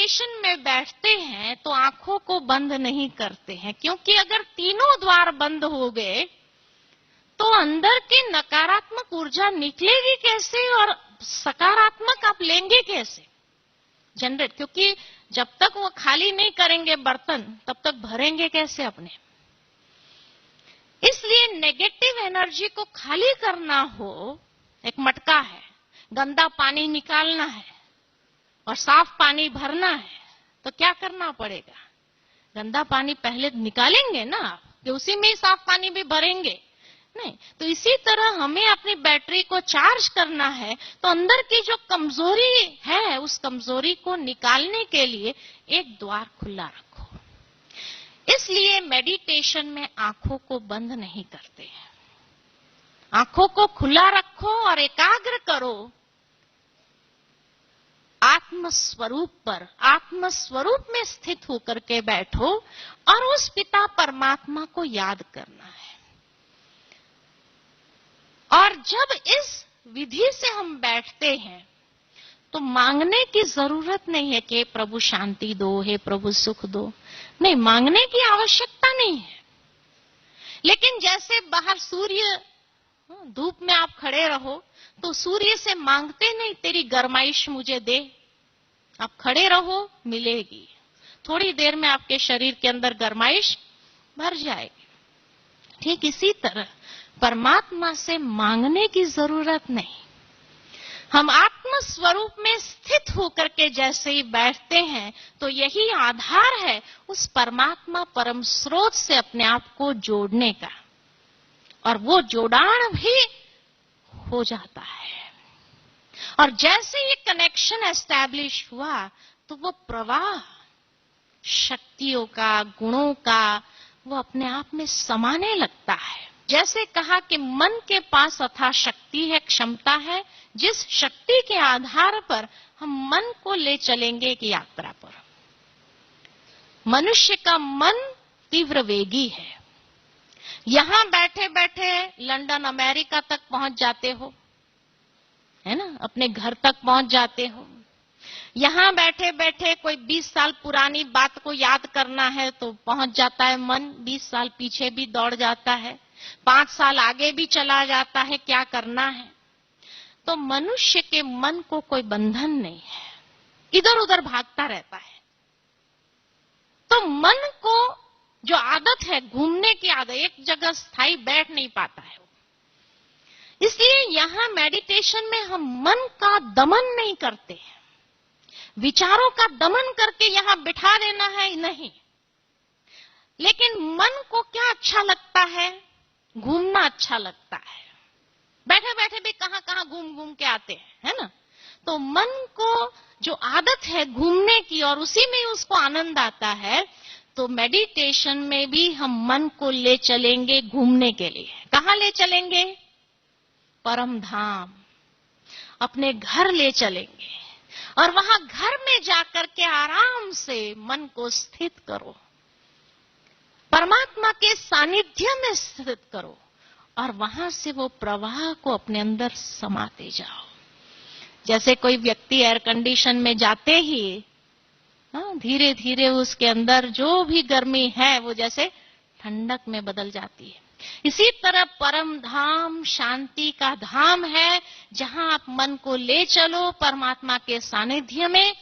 Meditation में बैठते हैं तो आंखों को बंद नहीं करते हैं, क्योंकि अगर तीनों द्वार बंद हो गए तो अंदर की नकारात्मक ऊर्जा निकलेगी कैसे और सकारात्मक आप लेंगे कैसे जनरेट, क्योंकि जब तक वो खाली नहीं करेंगे बर्तन तब तक भरेंगे कैसे अपने। इसलिए नेगेटिव एनर्जी को खाली करना हो, एक मटका है, गंदा पानी निकालना है और साफ पानी भरना है, तो क्या करना पड़ेगा? गंदा पानी पहले निकालेंगे ना आप, कि उसी में ही साफ पानी भी भरेंगे नहीं। तो इसी तरह हमें अपनी बैटरी को चार्ज करना है, तो अंदर की जो कमजोरी है उस कमजोरी को निकालने के लिए एक द्वार खुला रखो। इसलिए मेडिटेशन में आंखों को बंद नहीं करते हैं, आंखों को खुला रखो और एकाग्र करो आत्मस्वरूप पर। आत्मस्वरूप में स्थित होकर के बैठो और उस पिता परमात्मा को याद करना है। और जब इस विधि से हम बैठते हैं तो मांगने की जरूरत नहीं है कि प्रभु शांति दो, हे प्रभु सुख दो, नहीं, मांगने की आवश्यकता नहीं है। लेकिन जैसे बाहर सूर्य, धूप में आप खड़े रहो तो सूर्य से मांगते नहीं तेरी गरमाइश मुझे दे, आप खड़े रहो मिलेगी, थोड़ी देर में आपके शरीर के अंदर गरमाइश भर जाएगी। ठीक इसी तरह परमात्मा से मांगने की जरूरत नहीं, हम आत्म स्वरूप में स्थित होकर के जैसे ही बैठते हैं तो यही आधार है उस परमात्मा परम स्रोत से अपने आप को जोड़ने का, और वो जोड़ाण भी हो जाता है। और जैसे ये कनेक्शन एस्टैब्लिश हुआ तो वो प्रवाह शक्तियों का, गुणों का, वो अपने आप में समाने लगता है। जैसे कहा कि मन के पास अथाह शक्ति है, क्षमता है, जिस शक्ति के आधार पर हम मन को ले चलेंगे एक यात्रा पर। मनुष्य का मन तीव्र वेगी है, यहां बैठे बैठे लंदन अमेरिका तक पहुंच जाते हो, है ना, अपने घर तक पहुंच जाते हो। यहां बैठे बैठे कोई 20 साल पुरानी बात को याद करना है तो पहुंच जाता है मन, 20 साल पीछे भी दौड़ जाता है, 5 साल आगे भी चला जाता है, क्या करना है। तो मनुष्य के मन को कोई बंधन नहीं है, इधर उधर भागता रहता है। तो मन को जो आदत है घूमने की आदत, एक जगह स्थायी बैठ नहीं पाता है। इसलिए यहां मेडिटेशन में हम मन का दमन नहीं करते हैं, विचारों का दमन करके यहां बिठा देना है नहीं। लेकिन मन को क्या अच्छा लगता है? घूमना अच्छा लगता है, बैठे बैठे भी कहां कहां घूम घूम के आते हैं, है ना। तो मन को जो आदत है घूमने की और उसी में उसको आनंद आता है, तो मेडिटेशन में भी हम मन को ले चलेंगे घूमने के लिए। कहां ले चलेंगे? परम धाम, अपने घर ले चलेंगे और वहां घर में जाकर के आराम से मन को स्थित करो, परमात्मा के सानिध्य में स्थित करो और वहां से वो प्रवाह को अपने अंदर समाते जाओ। जैसे कोई व्यक्ति एयर कंडीशन में जाते ही धीरे धीरे उसके अंदर जो भी गर्मी है वो जैसे ठंडक में बदल जाती है। इसी तरह परम धाम शांति का धाम है, जहां आप मन को ले चलो परमात्मा के सानिध्य में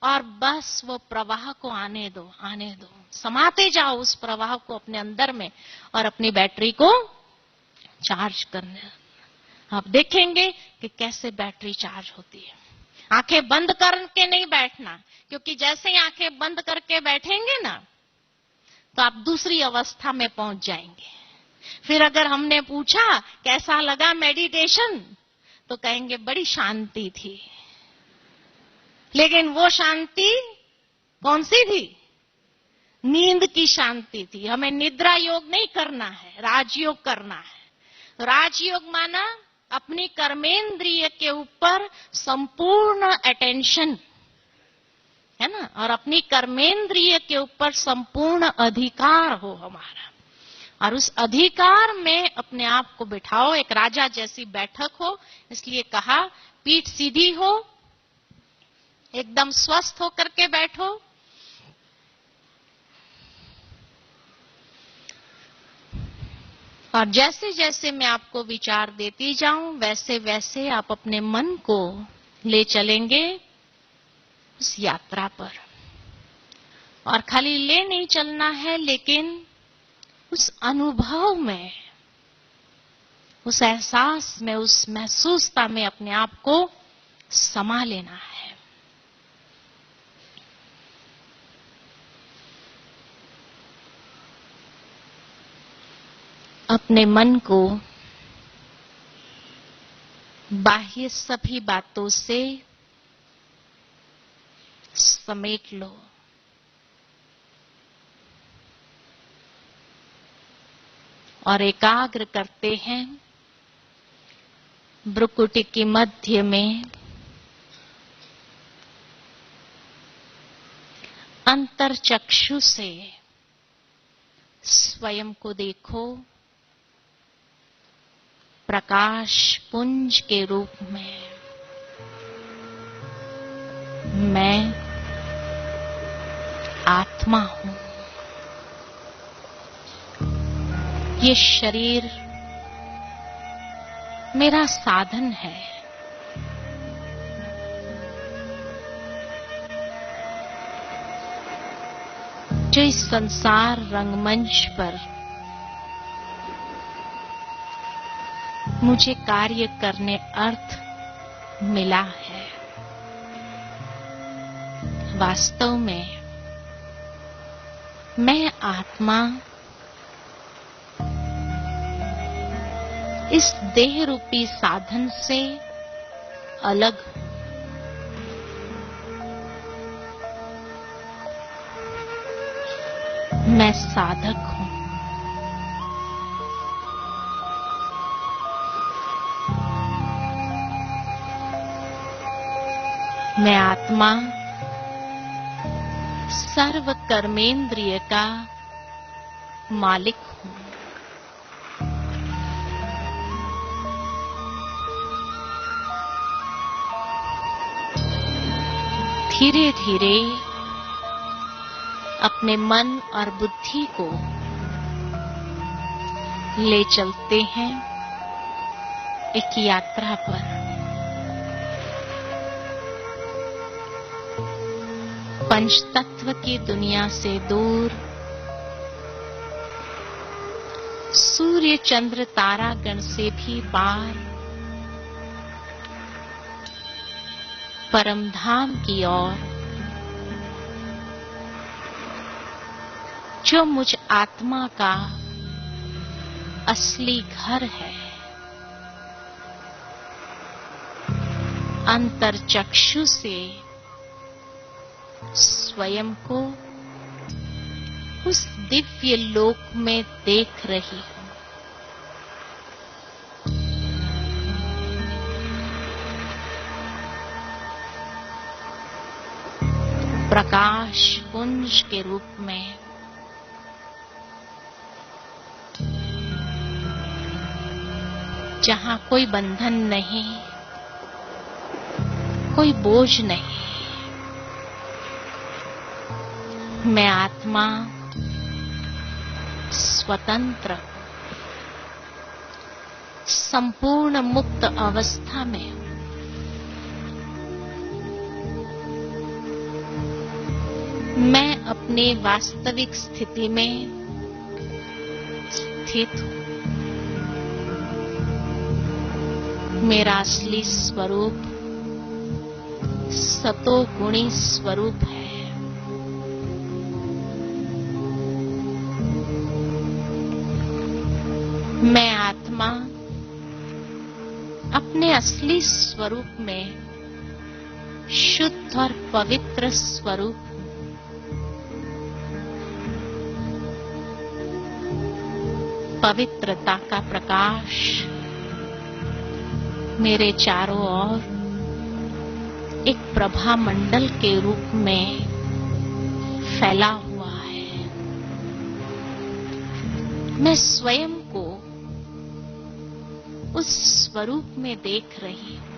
और बस वो प्रवाह को आने दो, आने दो, समाते जाओ उस प्रवाह को अपने अंदर में और अपनी बैटरी को चार्ज करने। आप देखेंगे कि कैसे बैटरी चार्ज होती है। आंखें बंद करके नहीं बैठना, क्योंकि जैसे ही आंखें बंद करके बैठेंगे ना तो आप दूसरी अवस्था में पहुंच जाएंगे। फिर अगर हमने पूछा कैसा लगा मेडिटेशन, तो कहेंगे बड़ी शांति थी। लेकिन वो शांति कौन सी थी? नींद की शांति थी। हमें निद्रा योग नहीं करना है, राजयोग करना है। राजयोग माना अपनी कर्मेंद्रिय के ऊपर संपूर्ण अटेंशन, है ना, और अपनी कर्मेंद्रिय के ऊपर संपूर्ण अधिकार हो हमारा, और उस अधिकार में अपने आप को बिठाओ, एक राजा जैसी बैठक हो। इसलिए कहा पीठ सीधी हो, एकदम स्वस्थ होकर के बैठो। और जैसे जैसे मैं आपको विचार देती जाऊं, वैसे वैसे आप अपने मन को ले चलेंगे उस यात्रा पर। और खाली ले नहीं चलना है, लेकिन उस अनुभव में, उस एहसास में, उस महसूसता में अपने आप को समा लेना है। अपने मन को बाह्य सभी बातों से समेट लो। और एकाग्र करते हैं भ्रुकुटी के मध्य में अंतरचक्षु से स्वयं को देखो प्रकाश पुंज के रूप में। मैं आत्मा हूं। ये शरीर मेरा साधन है। जो इस संसार रंगमंच पर मुझे कार्य करने अर्थ मिला है, वास्तव में मैं आत्मा इस देह रूपी साधन से अलग हूं। मैं साधक हूं। मैं आत्मा सर्व कर्मेंद्रिय का मालिक हूं। धीरे धीरे अपने मन और बुद्धि को ले चलते हैं एक यात्रा पर। पंचतत्व की दुनिया से दूर, सूर्य चंद्र तारागण से भी पार, परम धाम की ओर, जो मुझ आत्मा का असली घर है। अंतरचक्षु से स्वयं को उस दिव्य लोक में देख रही हूं। प्रकाश पुंज के रूप में जहां कोई बंधन नहीं, कोई बोझ नहीं। मैं आत्मा स्वतंत्र, संपूर्ण मुक्त अवस्था में हूं। मैं अपने वास्तविक स्थिति में स्थित हूं। मेरा असली स्वरूप सतोगुणी स्वरूप है। मैं आत्मा अपने असली स्वरूप में शुद्ध और पवित्र स्वरूप हूं। पवित्रता का प्रकाश मेरे चारों ओर एक प्रभा मंडल के रूप में फैला हुआ है। मैं स्वयं को उस स्वरूप में देख रही हूं।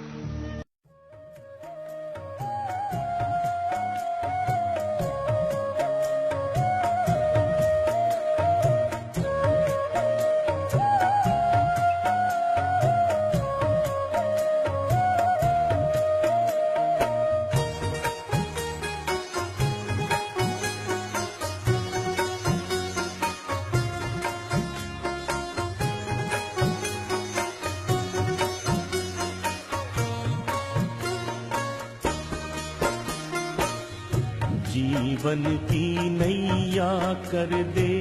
जीवन की नैया कर दे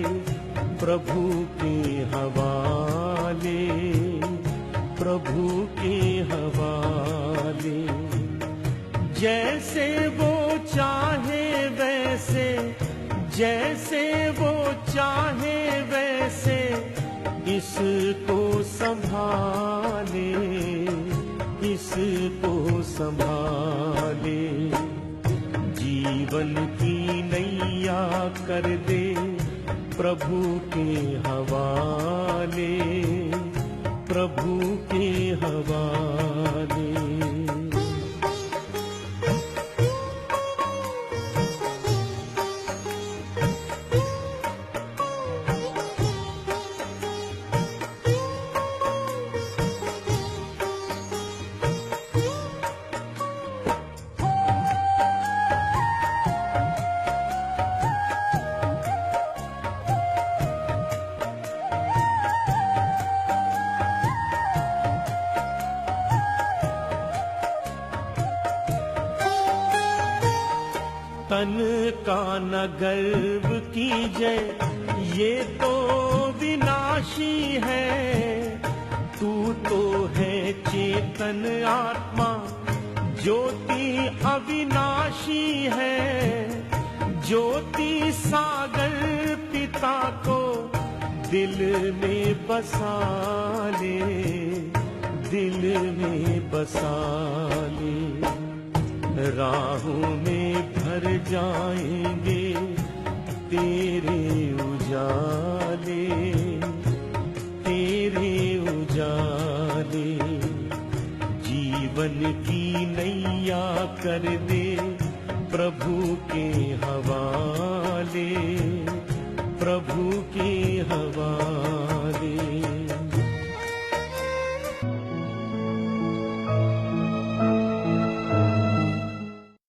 प्रभु के हवाले, प्रभु के हवाले। जैसे वो चाहे वैसे, जैसे वो चाहे वैसे इसको संभाले, इसको संभाले। जीवन की नैया कर दे प्रभु के हवाले, प्रभु के हवाले। तन का न गर्व कीजय, ये तो विनाशी है। तू तो है चेतन आत्मा, ज्योति अविनाशी है। ज्योति सागर पिता को दिल में बसा ले, दिल में बसा ले। राहों में भर जाएंगे तेरे उजाले, तेरे उजाले। जीवन की नैया कर दे प्रभु के हवाले, प्रभु